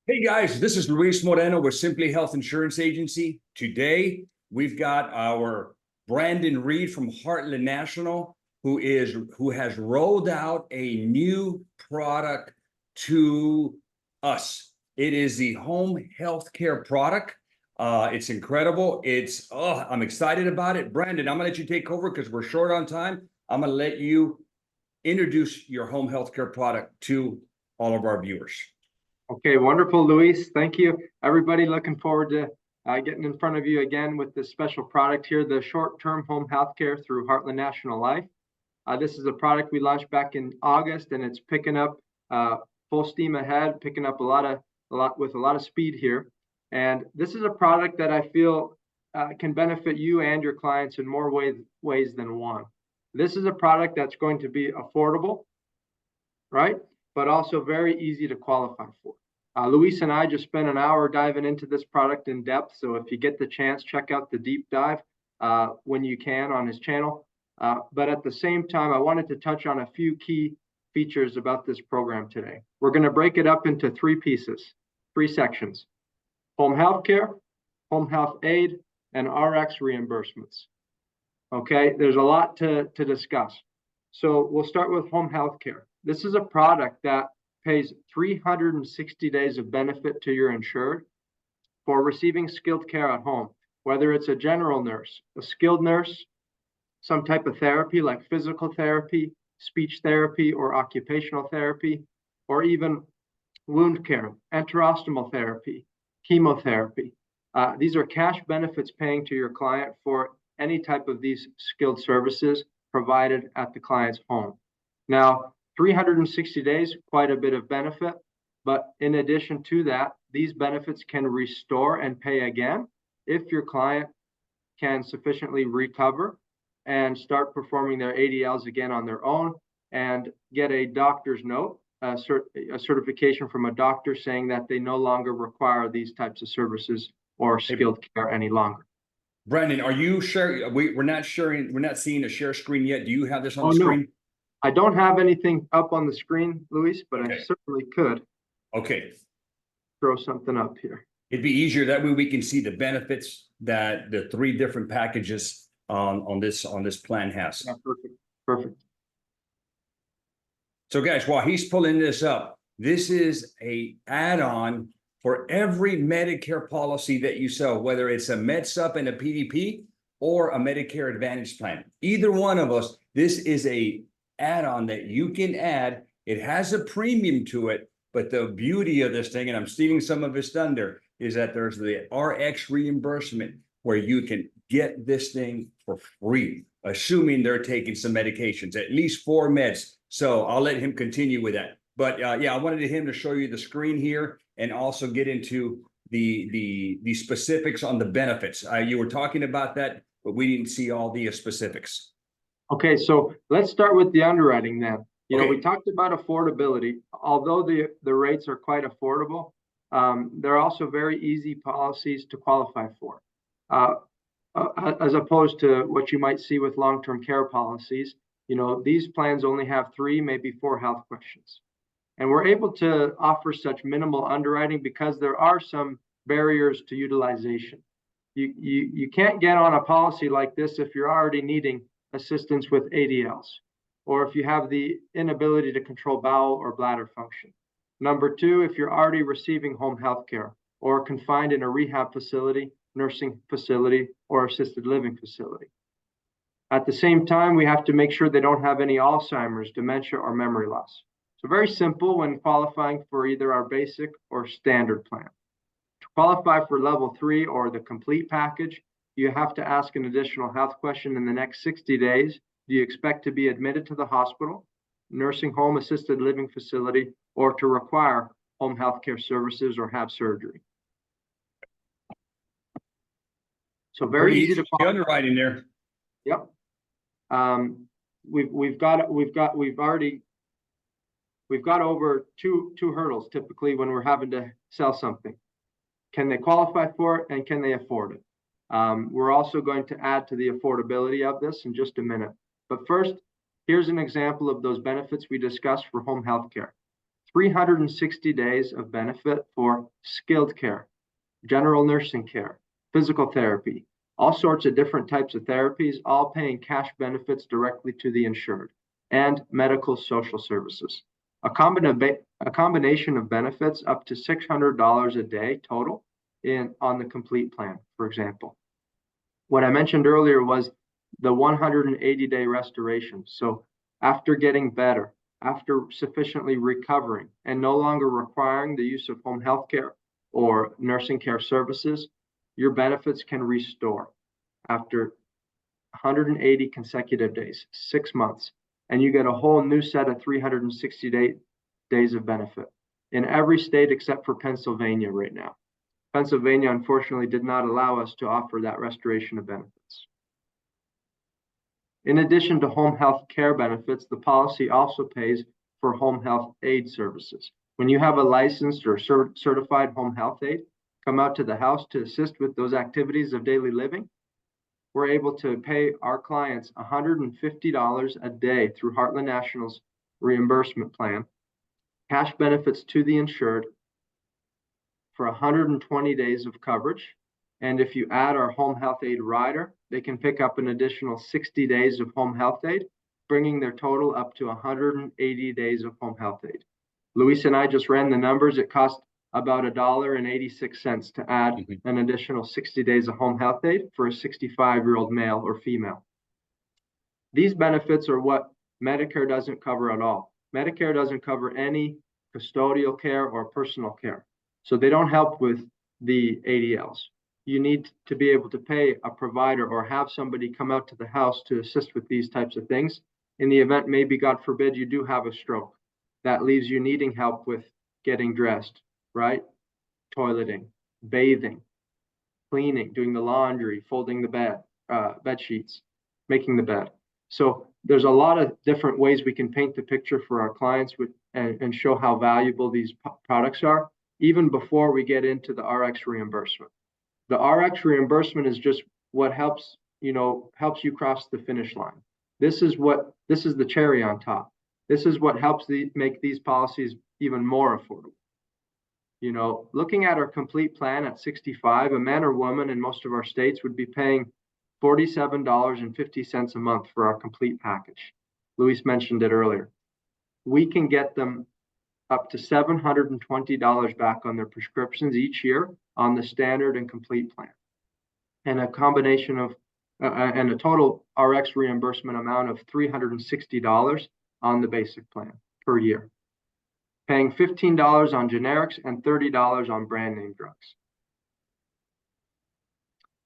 Hey guys, this is Luis Moreno with Simply Health Insurance Agency. Today, we've got our Brandon Reed from Heartland National, who has rolled out a new product to us. It is the home healthcare product. It's incredible. I'm excited about it. Brandon, I'm gonna let you take over because we're short on time. I'm gonna let you introduce your home healthcare product to all of our viewers. Okay, wonderful, Luis. Thank you. Everybody looking forward to getting in front of you again with this special product here, the short-term home healthcare through Heartland National Life. This is a product we launched back in August, and it's picking up full steam ahead, picking up a lot of speed here. And this is a product that I feel can benefit you and your clients in more ways than one. This is a product that's going to be affordable, right? But also very easy to qualify for. Luis and I just spent an hour diving into this product in depth. So if you get the chance, check out the deep dive when you can on his channel. But at the same time, I wanted to touch on a few key features about this program today. We're going to break it up into three sections: home health care, home health aid, and RX reimbursements. Okay, there's a lot to discuss. So we'll start with home health care. This is a product that pays 360 days of benefit to your insured for receiving skilled care at home, whether it's a general nurse, a skilled nurse, some type of therapy like physical therapy, speech therapy, or occupational therapy, or even wound care, enterostomal therapy, chemotherapy. These are cash benefits paying to your client for any type of these skilled services provided at the client's home. Now, 360 days, quite a bit of benefit, but in addition to that, these benefits can restore and pay again if your client can sufficiently recover and start performing their ADLs again on their own and get a doctor's note, a certification from a doctor saying that they no longer require these types of services or skilled care any longer. Brandon, are you sharing? We're not seeing a share screen yet. Do you have this on the no. screen? I don't have anything up on the screen, Luis, but okay. I certainly could. Okay. Throw something up here. It'd be easier that way we can see the benefits that the three different packages on this plan has. Yeah, perfect. So guys, while he's pulling this up, this is a add-on for every Medicare policy that you sell, whether it's a MedSup and a PDP or a Medicare Advantage plan. Either one of us, this is a add-on that you can add. It has a premium to it, but the beauty of this thing, and I'm stealing some of his thunder, is that there's the RX reimbursement where you can get this thing for free, assuming they're taking some medications, at least 4 meds. So I'll let him continue with that. But yeah, I wanted him to show you the screen here and also get into the specifics on the benefits. You were talking about that, but we didn't see all the specifics. Okay, so let's start with the underwriting then. You know, we talked about affordability. Although the rates are quite affordable, they're also very easy policies to qualify for. As opposed to what you might see with long-term care policies, you know, these plans only have 3, maybe 4 health questions. And we're able to offer such minimal underwriting because there are some barriers to utilization. You can't get on a policy like this if you're already needing assistance with ADLs, or if you have the inability to control bowel or bladder function. Number 2, if you're already receiving home health care or confined in a rehab facility, nursing facility, or assisted living facility. At the same time, we have to make sure they don't have any Alzheimer's, dementia, or memory loss. So very simple when qualifying for either our basic or standard plan. To qualify for level 3 or the complete package, you have to ask an additional health question in the next 60 days. Do you expect to be admitted to the hospital, nursing home, assisted living facility, or to require home health care services or have surgery? So very easy to qualify. Underwriting there. Yep. We've got over two hurdles typically when we're having to sell something. Can they qualify for it, and can they afford it? We're also going to add to the affordability of this in just a minute. But first, here's an example of those benefits we discussed for home health care. 360 days of benefit for skilled care, general nursing care, physical therapy, all sorts of different types of therapies, all paying cash benefits directly to the insured, and medical social services. A combination of benefits up to $600 a day total on the complete plan, for example. What I mentioned earlier was the 180-day restoration. So after getting better, after sufficiently recovering and no longer requiring the use of home health care or nursing care services, your benefits can restore after 180 consecutive days, 6 months, and you get a whole new set of 360 days of benefit in every state except for Pennsylvania right now. Pennsylvania, unfortunately, did not allow us to offer that restoration of benefits. In addition to home health care benefits, the policy also pays for home health aid services. When you have a licensed or certified home health aide come out to the house to assist with those activities of daily living, we're able to pay our clients $150 a day through Heartland National's reimbursement plan, cash benefits to the insured for 120 days of coverage. And if you add our home health aid rider, they can pick up an additional 60 days of home health aid, bringing their total up to 180 days of home health aid. Luis and I just ran the numbers. It cost about $1.86 to add an additional 60 days of home health aid for a 65-year-old male or female. These benefits are what Medicare doesn't cover at all. Medicare doesn't cover any custodial care or personal care. So they don't help with the ADLs. You need to be able to pay a provider or have somebody come out to the house to assist with these types of things. In the event, maybe God forbid, you do have a stroke. That leaves you needing help with getting dressed, right? Toileting, bathing, cleaning, doing the laundry, folding the bed sheets, making the bed. So there's a lot of different ways we can paint the picture for our clients and show how valuable these products are, even before we get into the RX reimbursement. The RX reimbursement is just what helps you cross the finish line. This is the cherry on top. This is what helps make these policies even more affordable. Looking at our complete plan at 65, a man or woman in most of our states would be paying $47.50 a month for our complete package. Luis mentioned it earlier. We can get them up to $720 back on their prescriptions each year on the standard and complete plan, and a combination of and a total RX reimbursement amount of $360 on the basic plan per year, paying $15 on generics and $30 on brand name drugs.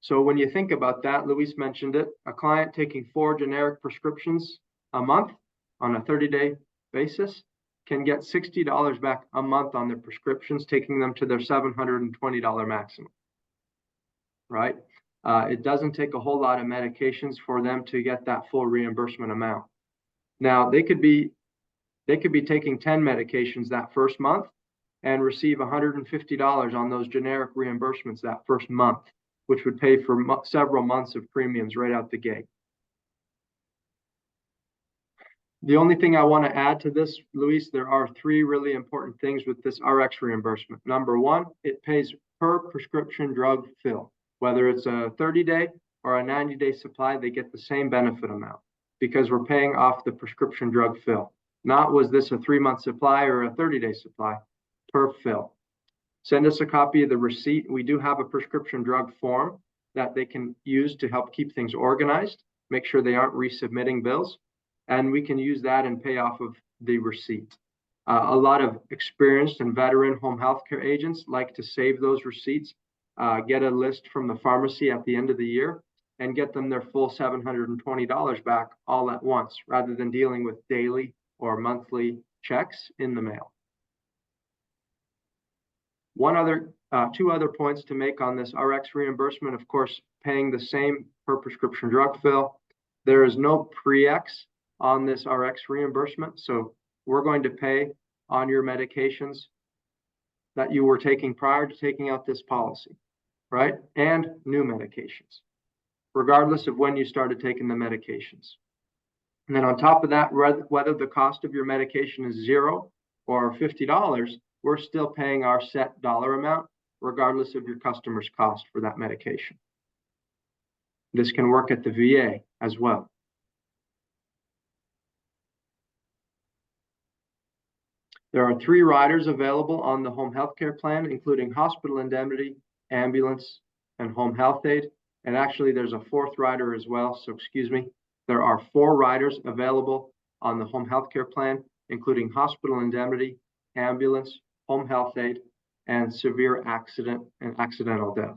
So when you think about that, Luis mentioned it, a client taking 4 generic prescriptions a month on a 30-day basis can get $60 back a month on their prescriptions, taking them to their $720 maximum, right? It doesn't take a whole lot of medications for them to get that full reimbursement amount. Now, they could be taking 10 medications that first month and receive $150 on those generic reimbursements that first month, which would pay for several months of premiums right out the gate. The only thing I want to add to this, Luis, there are 3 really important things with this RX reimbursement. Number 1, it pays per prescription drug fill. Whether it's a 30-day or a 90-day supply, they get the same benefit amount because we're paying off the prescription drug fill. Not was this a 3-month supply or a 30-day supply, per fill. Send us a copy of the receipt. We do have a prescription drug form that they can use to help keep things organized, make sure they aren't resubmitting bills, and we can use that and pay off of the receipt. A lot of experienced and veteran home healthcare agents like to save those receipts, get a list from the pharmacy at the end of the year, and get them their full $720 back all at once, rather than dealing with daily or monthly checks in the mail. 2 other points to make on this RX reimbursement, of course, paying the same per prescription drug fill. There is no pre-X on this RX reimbursement. So we're going to pay on your medications that you were taking prior to taking out this policy, right? And new medications, regardless of when you started taking the medications. And then on top of that, whether the cost of your medication is 0 or $50, we're still paying our set dollar amount, regardless of your customer's cost for that medication. This can work at the VA as well. There are 3 riders available on the home health care plan, including hospital indemnity, ambulance, and home health aid. And actually, there's a 4th rider as well, so excuse me. There are 4 riders available on the home health care plan, including hospital indemnity, ambulance, home health aid, and severe accident and accidental death.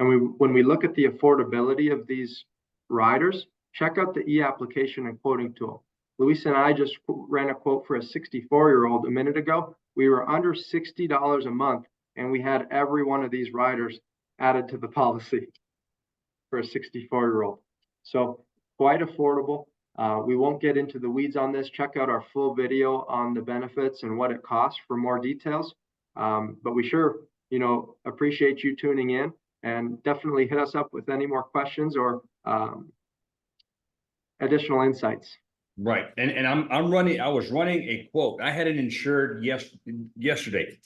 And when we look at the affordability of these riders, check out the e-application and quoting tool. Luis and I just ran a quote for a 64-year-old a minute ago. We were under $60 a month, and we had every one of these riders added to the policy for a 64-year-old. So quite affordable. We won't get into the weeds on this. Check out our full video on the benefits and what it costs for more details. But we sure, appreciate you tuning in, and definitely hit us up with any more questions or additional insights. Right. And I was running a quote. I had an insured yesterday,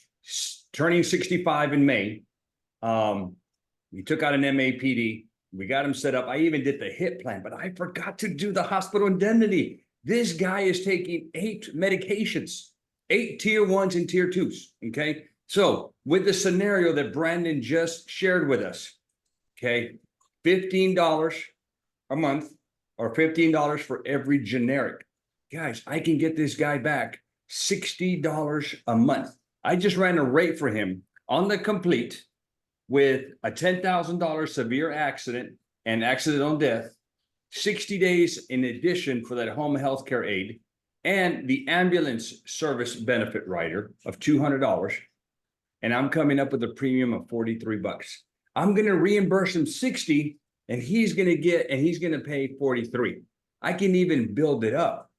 turning 65 in May. We took out an MAPD. We got him set up. I even did the HIP plan, but I forgot to do the hospital indemnity. This guy is taking 8 medications, 8 tier 1s and tier 2s. Okay. So with the scenario that Brandon just shared with us, okay, $15 a month or $15 for every generic. Guys, I can get this guy back $60 a month. I just ran a rate for him on the complete with a $10,000 severe accident and accidental death, 60 days in addition for that home health care aid, and the ambulance service benefit rider of $200. And I'm coming up with a premium of $43. I'm going to reimburse him 60, and he's going to pay 43. I can even build it up.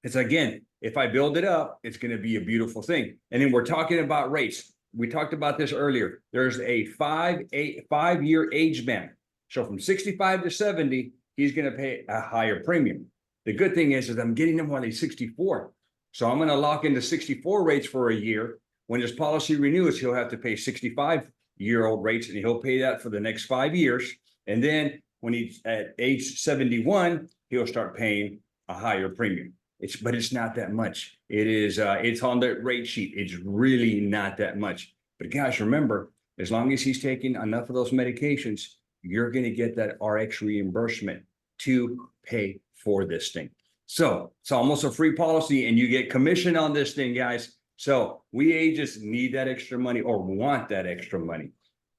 It's again, if I build it up, it's going to be a beautiful thing. And then we're talking about rates. We talked about this earlier. There's a 5-year age band. So from 65 to 70, he's going to pay a higher premium. The good thing is I'm getting him while he's 64. So I'm going to lock into 64 rates for a year. When his policy renews, he'll have to pay 65-year-old rates, and he'll pay that for the next 5 years. And then when he's at age 71, he'll start paying a higher premium. But it's not that much. It's on the rate sheet. It's really not that much. But guys, remember, as long as he's taking enough of those medications, you're going to get that RX reimbursement to pay for this thing. So it's almost a free policy, and you get commission on this thing, guys. So we agents need that extra money or want that extra money.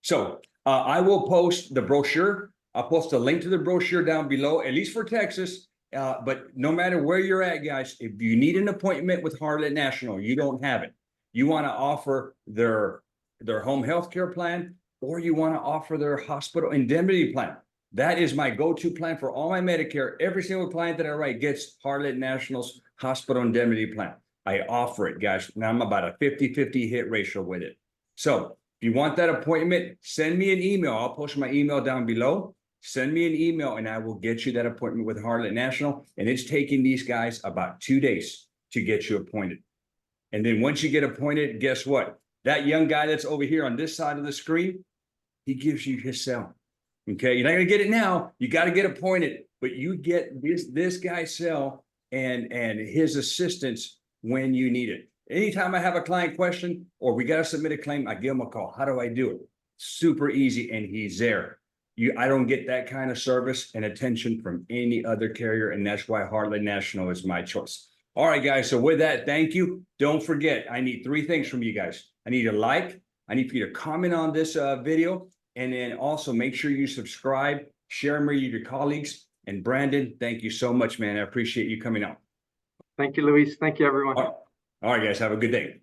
So I will post the brochure. I'll post a link to the brochure down below, at least for Texas. But no matter where you're at, guys, if you need an appointment with Heartland National, you don't have it. You want to offer their home health care plan, or you want to offer their hospital indemnity plan. That is my go-to plan for all my Medicare. Every single client that I write gets Heartland National's hospital indemnity plan. I offer it, guys. Now I'm about a 50-50 hit ratio with it. So if you want that appointment, send me an email. I'll post my email down below. Send me an email and I will get you that appointment with Heartland National. And it's taking these guys about 2 days to get you appointed. And then once you get appointed, guess what? That young guy that's over here on this side of the screen, he gives you his cell. Okay, you're not gonna get it now. You got to get appointed, but you get this guy's cell and his assistance when you need it. Anytime I have a client question or we got to submit a claim, I give him a call. How do I do it? Super easy, and he's there. I don't get that kind of service and attention from any other carrier, and that's why Heartland National is my choice. All right, guys. So with that, thank you. Don't forget, I need 3 things from you guys. I need a like. I need for you to comment on this video, and then also make sure you subscribe, share them with your colleagues. And Brandon, thank you so much, man. I appreciate you coming out. Thank you, Luis. Thank you, everyone. All right, guys. Have a good day.